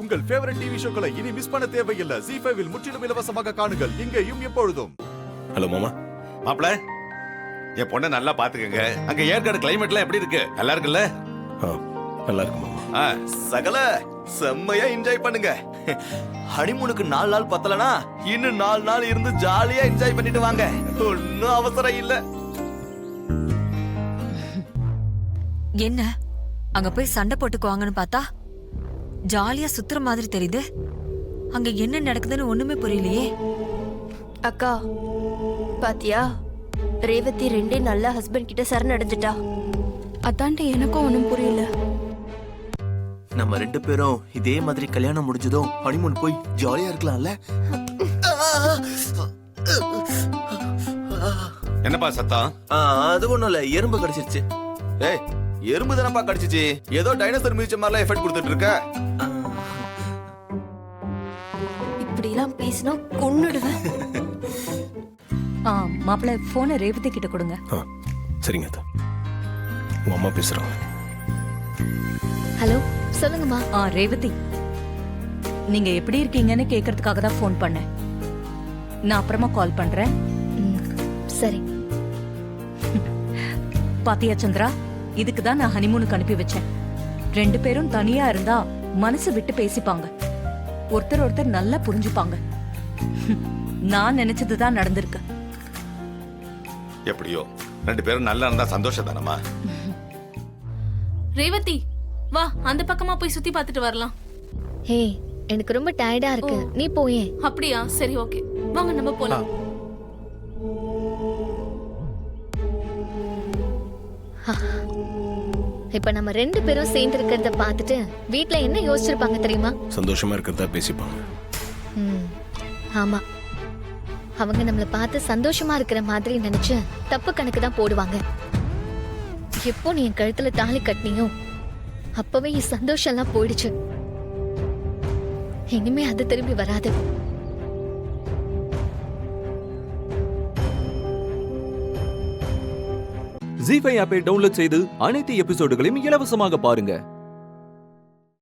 உங்கள் favourite TV ஷோக்களை இனி miss பண்ண தேவையில்லை. ZEE5 இல் முற்றிலும் இலவசமாக காணுங்கள். இங்கேயும் எப்பொழுதும். ஹலோ மாமா. மாப்பிள, என் பொண்ணை நல்லா பாத்துக்கங்க. அங்க ஏற்காடு கிளைமேட்லாம் எப்படி இருக்கு? நல்லா இருக்குல்ல? நல்லா இருக்கு மாமா. சகல செம்மையா என்ஜாய் பண்ணுங்க. ஹனிமூனுக்கு 4 நாள் பத்தலனா இன்னும் 4 நாள் இருந்து ஜாலியா என்ஜாய் பண்ணிட்டு வாங்க. ஒன்னும் அவசரம் இல்ல. என்ன அங்க போய் சண்டை போட்டுக்குவாங்கன்னு பார்த்தா ஜாலியா சுத்துற மாதிரி தெரியுது. அங்க என்ன நடக்குதுன்னு ஒண்ணுமே புரியலையே. அக்கா பாத்தியா, ரேவதி ரெண்டே நல்ல ஹஸ்பண்ட் கிட்ட சரணடைஞ்சிட்டா. அதான்ட்டு எனக்கும் ஒன்றும் புரியல. நம்ம 2 பேரும் இதே மாதிரி கல்யாணம் முடிஞ்சதும் ஹனிமூன் போய் ஜாலியா இருக்கலாம்ல. என்னப்பா சத்தம்? அது ஒண்ணும் இல்ல, எறும்பு கடிச்சிருச்சு. ஏய், எறும்பு தானப்பா கடிச்சிச்சு. ஏதோ டைனோசர் மியூசியம் மாதிரிலாம் எஃபெக்ட் கொடுத்துட்டு இருக்க. இப்படி எல்லாம் பேசினா கொன்னுடுவேன். மாப்பிள்ள போனை ரேவதி கிட்ட கொடுங்க. சரிங்க அத்தா. உங்க அம்மா பேசுறாங்க. ஹலோ, சொல்லுங்கம்மா. ரேவதி, நீங்க எப்படி இருக்கீங்கன்னு கேக்குறதுக்காக தான் போன் பண்ணேன். நான் அப்புறமா கால் பண்றேன். சரி. பாத்தியா சந்திரா, இதுக்கு தான் நான் ஹனிமூனுக்கு அனுப்பி வச்சேன். 2 பேரும் தனியா இருந்தா மனசு விட்டு பேசிப்பாங்க, ஒருத்தர் ஒருத்தர் நல்லா புரிஞ்சுப்பாங்க. நான் நினைச்சதுதான் நடந்திருக்கு. எப்படியோ 2 பேரும் நல்லா இருந்தா சந்தோஷம் தானம்மா. ரேவதி, வா அந்த பக்கமா போய் சுத்தி பார்த்துட்டு வரலாம். ஹே, எனக்கு ரொம்ப டயர்டா இருக்கு, நீ போயே. அப்படியா? சரி, ஓகே, வாங்க நம்ம போலாம். இப்ப நம்ம 2 பேரும் சேர்ந்து இருக்கிறத பார்த்துட்டு வீட்ல என்ன யோசிச்சிருப்பாங்க தெரியுமா? சந்தோஷமா இருக்கிறதா பேசிப்பாங்க. ஆமா, அவங்க நம்மள பார்த்து சந்தோஷமா இருக்கிற மாதிரி நினைச்சு தப்பு கணக்கு தான் போடுவாங்க. எப்போ நீ என் கழுத்துல தாலி கட்டினியோ அப்பவே என் சந்தோஷம் எல்லாம் போயிடுச்சு. இனிமே அது திரும்பி வராது. ZEE5 ஆப்பை டவுன்லோட் செய்து அனைத்து எபிசோடுகளையும் இலவசமாக பாருங்க.